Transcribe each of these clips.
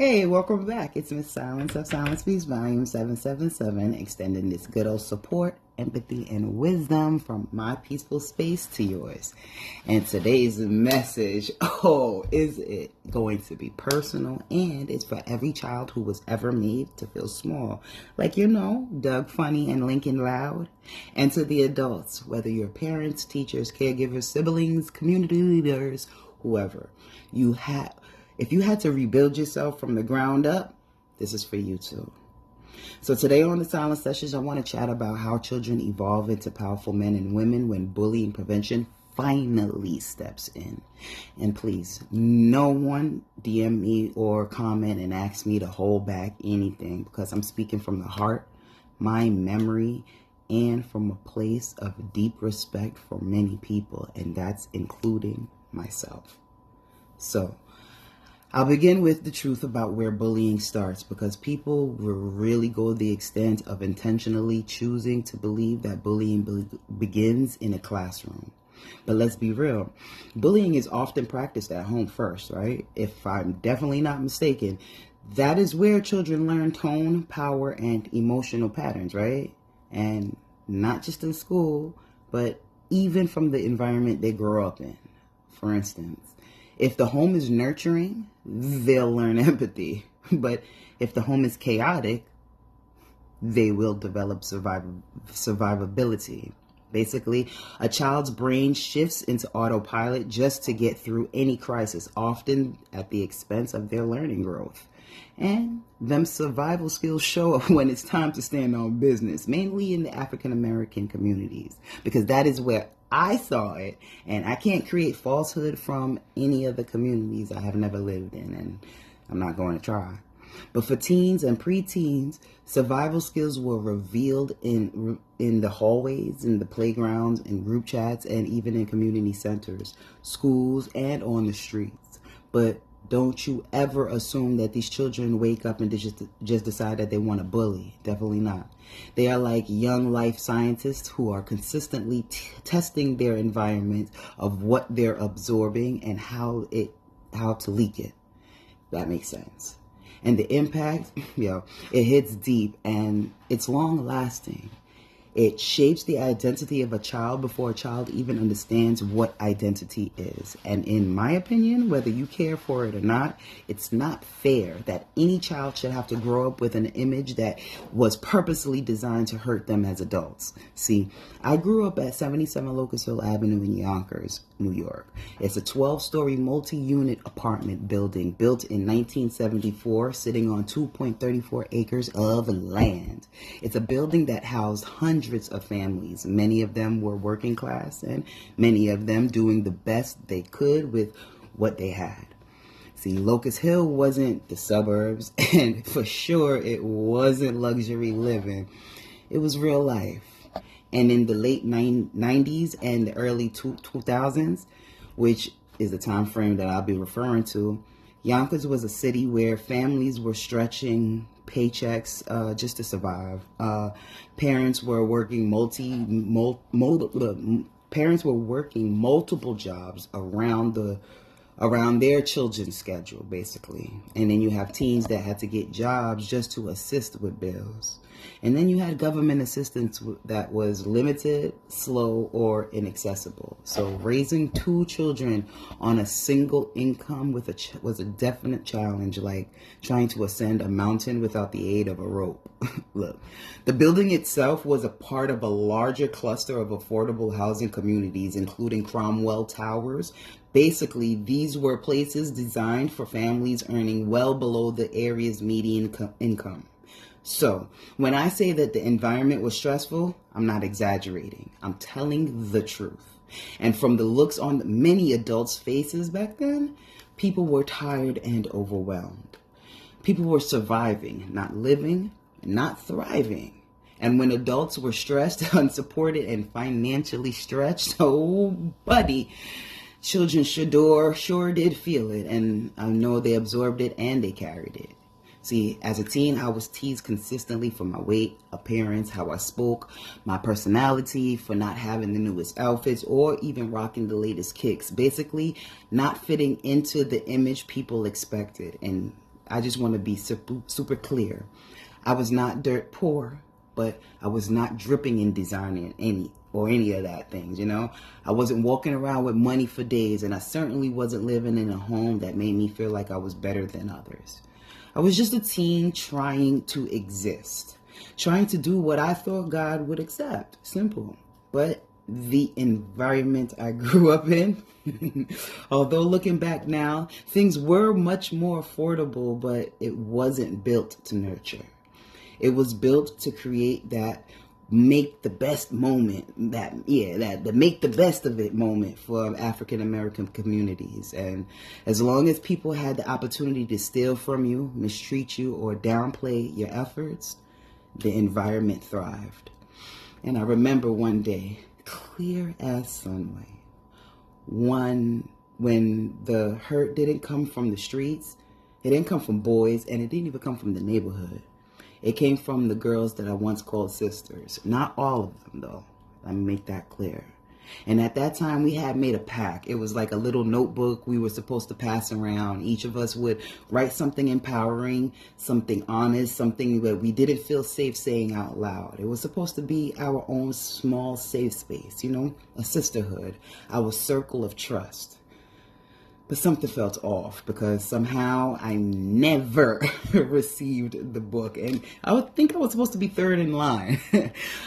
Hey, welcome back. It's Miss Sylense of SilenceSpeaksVolume777, extending this good old support, empathy, and wisdom from my peaceful space to yours. And today's message, is it going to be personal, and it's for every child who was ever made to feel small. Like, Doug Funny and Lincoln Loud. And to the adults, whether you're parents, teachers, caregivers, siblings, community leaders, whoever, if you had to rebuild yourself from the ground up, this is for you too. So today on the Silence Sessions, I want to chat about how children evolve into powerful men and women when bullying prevention finally steps in. And please, no one DM me or comment and ask me to hold back anything, because I'm speaking from the heart, my memory, and from a place of deep respect for many people, and that's including myself. So I'll begin with the truth about where bullying starts, because people will really go the extent of intentionally choosing to believe that bullying begins in a classroom. But let's be real, bullying is often practiced at home first, right? If I'm definitely not mistaken, that is where children learn tone, power, and emotional patterns, right? And not just in school, but even from the environment they grow up in. For instance, if the home is nurturing, they'll learn empathy. But if the home is chaotic, they will develop survivability. Basically, a child's brain shifts into autopilot just to get through any crisis, often at the expense of their learning growth. And them survival skills show up when it's time to stand on business, mainly in the African American communities, because that is where I saw it, and I can't create falsehood from any of the communities I have never lived in, and I'm not going to try. But for teens and preteens, survival skills were revealed in the hallways, in the playgrounds, in group chats, and even in community centers, schools, and on the streets. But don't you ever assume that these children wake up and just decide that they want to bully. Definitely not. They are like young life scientists who are consistently testing their environment of what they're absorbing and how to leak it. That makes sense. And the impact, it hits deep and it's long lasting. It shapes the identity of a child before a child even understands what identity is. And in my opinion, whether you care for it or not, it's not fair that any child should have to grow up with an image that was purposely designed to hurt them as adults. See, I grew up at 77 Locust Hill Avenue in Yonkers, New York. It's a 12-story multi-unit apartment building built in 1974, sitting on 2.34 acres of land. It's a building that housed hundreds of families. Many of them were working class, and many of them doing the best they could with what they had. See, Locust Hill wasn't the suburbs, and for sure it wasn't luxury living. It was real life. And in the late 90s and the early 2000s, which is the time frame that I'll be referring to, Yonkers was a city where families were stretching paychecks just to survive. Parents were working multiple jobs around their children's schedule, basically. And then you have teens that had to get jobs just to assist with bills. And then you had government assistance that was limited, slow, or inaccessible. So raising two children on a single income was a definite challenge, like trying to ascend a mountain without the aid of a rope. Look, the building itself was a part of a larger cluster of affordable housing communities, including Cromwell Towers. Basically, these were places designed for families earning well below the area's median income. So, when I say that the environment was stressful, I'm not exaggerating. I'm telling the truth. And from the looks on many adults' faces back then, people were tired and overwhelmed. People were surviving, not living, not thriving. And when adults were stressed, unsupported, and financially stretched, oh, buddy, children sure did feel it. And I know they absorbed it and they carried it. See, as a teen, I was teased consistently for my weight, appearance, how I spoke, my personality, for not having the newest outfits, or even rocking the latest kicks. Basically, not fitting into the image people expected. And I just want to be super clear. I was not dirt poor, but I was not dripping in designer any of that things, you know. I wasn't walking around with money for days, and I certainly wasn't living in a home that made me feel like I was better than others. I was just a teen trying to exist, trying to do what I thought God would accept. Simple. But the environment I grew up in, although looking back now, things were much more affordable, but it wasn't built to nurture. It was built to create that make the best moment, that make the best of it moment for African American communities. And as long as people had the opportunity to steal from you, mistreat you, or downplay your efforts, the environment thrived. And I remember one day, clear as sunlight, when the hurt didn't come from the streets, it didn't come from boys, and it didn't even come from the neighborhood. It came from the girls that I once called sisters. Not all of them, though. Let me make that clear. And at that time, we had made a pact. It was like a little notebook we were supposed to pass around. Each of us would write something empowering, something honest, something that we didn't feel safe saying out loud. It was supposed to be our own small safe space, you know, a sisterhood, our circle of trust. But something felt off because somehow I never received the book. And I would think I was supposed to be third in line.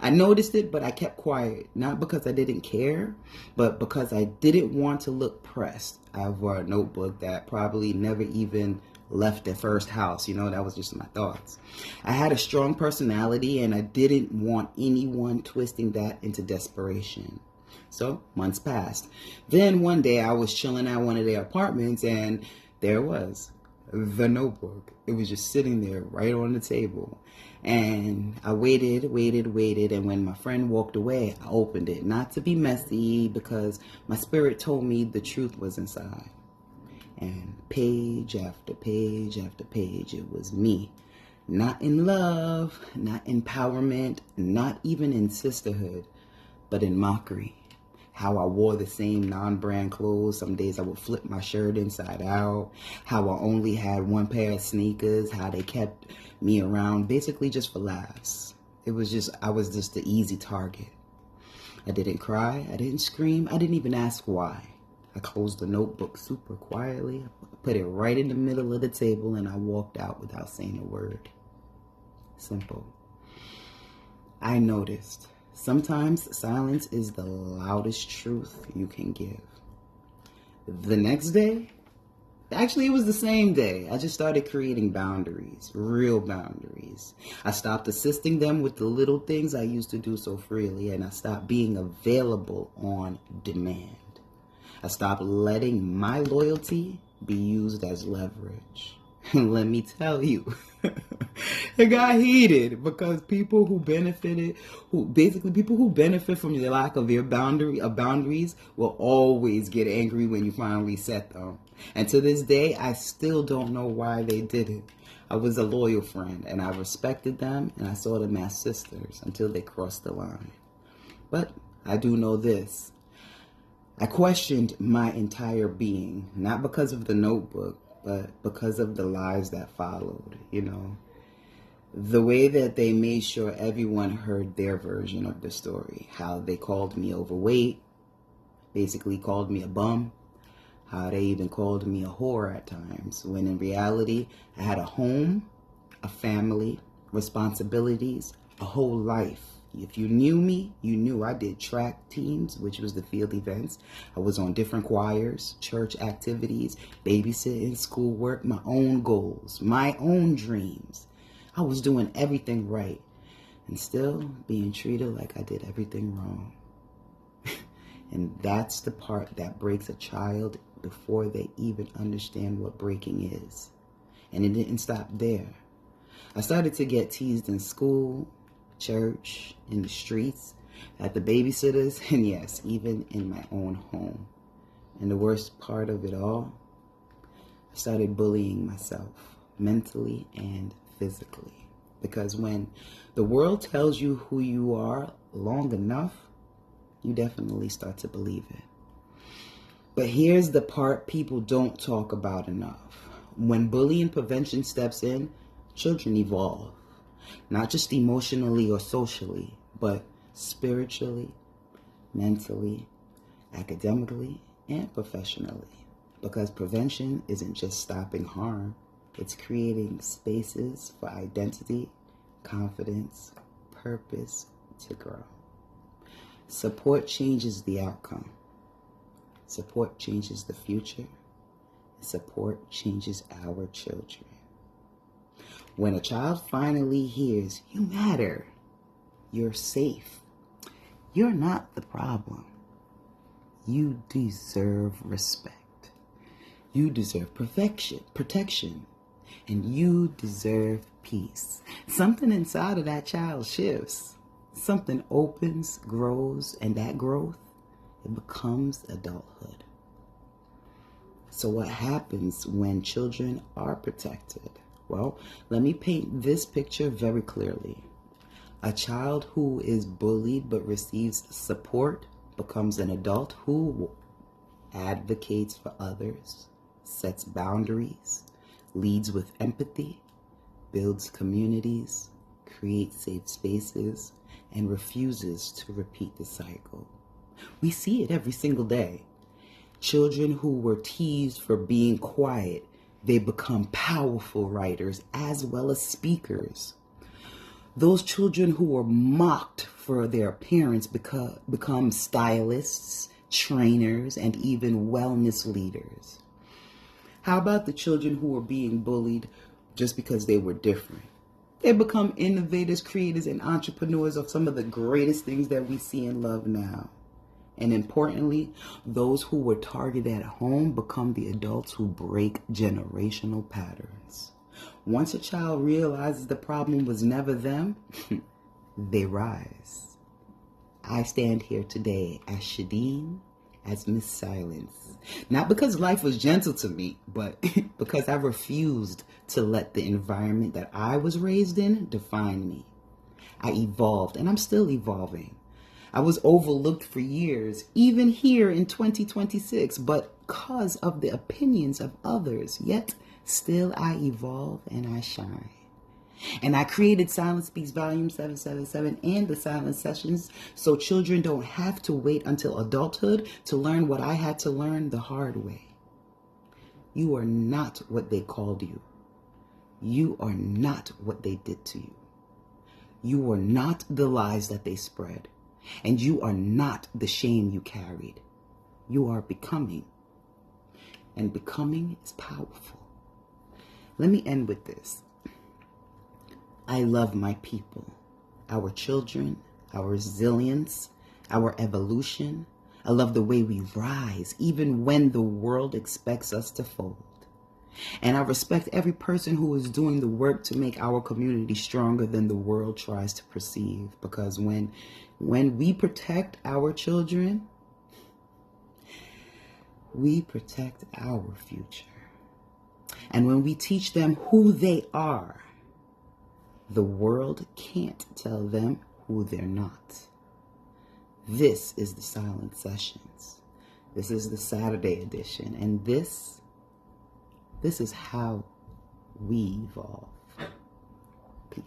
I noticed it, but I kept quiet. Not because I didn't care, but because I didn't want to look pressed. I wore a notebook that probably never even left the first house. You know, that was just my thoughts. I had a strong personality, and I didn't want anyone twisting that into desperation. So months passed. Then one day I was chilling at one of their apartments, and there was the notebook. It was just sitting there right on the table. And I waited. And when my friend walked away, I opened it, not to be messy, because my spirit told me the truth was inside. And page after page after page, it was me. Not in love, not empowerment, not even in sisterhood, but in mockery. How I wore the same non-brand clothes. Some days I would flip my shirt inside out. How I only had one pair of sneakers. How they kept me around basically just for laughs. I was just the easy target. I didn't cry. I didn't scream. I didn't even ask why. I closed the notebook super quietly. I put it right in the middle of the table, and I walked out without saying a word. Simple. I noticed. Sometimes silence is the loudest truth you can give. The next day, actually it was the same day, I just started creating boundaries, real boundaries. I stopped assisting them with the little things I used to do so freely, and I stopped being available on demand. I stopped letting my loyalty be used as leverage. And let me tell you, it got heated because people who benefit from the lack of their boundaries will always get angry when you finally set them. And to this day, I still don't know why they did it. I was a loyal friend, and I respected them, and I saw them as sisters until they crossed the line. But I do know this. I questioned my entire being, not because of the notebook, but because of the lies that followed, you know. The way that they made sure everyone heard their version of the story. How they called me overweight, basically called me a bum. How they even called me a whore at times, when in reality, I had a home, a family, responsibilities, a whole life. If you knew me, you knew I did track teams, which was the field events. I was on different choirs, church activities, babysitting, schoolwork, my own goals, my own dreams. I was doing everything right and still being treated like I did everything wrong. And that's the part that breaks a child before they even understand what breaking is. And it didn't stop there. I started to get teased in school, church, in the streets, at the babysitters, and yes, even in my own home. And the worst part of it all, I started bullying myself, mentally and physically. Because when the world tells you who you are long enough, you definitely start to believe it. But here's the part people don't talk about enough. When bullying prevention steps in, children evolve, not just emotionally or socially, but spiritually, mentally, academically, and professionally. Because prevention isn't just stopping harm, it's creating spaces for identity, confidence, purpose to grow. Support changes the outcome. Support changes the future. Support changes our children. When a child finally hears, "You matter, you're safe, you're not the problem, you deserve respect, you deserve protection, and you deserve peace," something inside of that child shifts. Something opens, grows, and that growth, it becomes adulthood. So what happens when children are protected? Well, let me paint this picture very clearly. A child who is bullied but receives support becomes an adult who advocates for others, sets boundaries, leads with empathy, builds communities, creates safe spaces, and refuses to repeat the cycle. We see it every single day. Children who were teased for being quiet, they become powerful writers as well as speakers. Those children who were mocked for their appearance become stylists, trainers, and even wellness leaders. How about the children who were being bullied just because they were different? They become innovators, creators, and entrepreneurs of some of the greatest things that we see and love now. And importantly, those who were targeted at home become the adults who break generational patterns. Once a child realizes the problem was never them, they rise. I stand here today as Shadeen, as Miss Sylense. Not because life was gentle to me, but because I refused to let the environment that I was raised in define me. I evolved, and I'm still evolving. I was overlooked for years, even here in 2026, but because of the opinions of others, yet still I evolve and I shine. And I created SilenceSpeaksVolume777 and the Silence Sessions so children don't have to wait until adulthood to learn what I had to learn the hard way. You are not what they called you. You are not what they did to you. You are not the lies that they spread. And you are not the shame you carried. You are becoming. And becoming is powerful. Let me end with this. I love my people, our children, our resilience, our evolution. I love the way we rise, even when the world expects us to fold. And I respect every person who is doing the work to make our community stronger than the world tries to perceive. Because when we protect our children, we protect our future. And when we teach them who they are, the world can't tell them who they're not. This is the Silence Sessions. This is the Saturday edition. And this is how we evolve. Peace.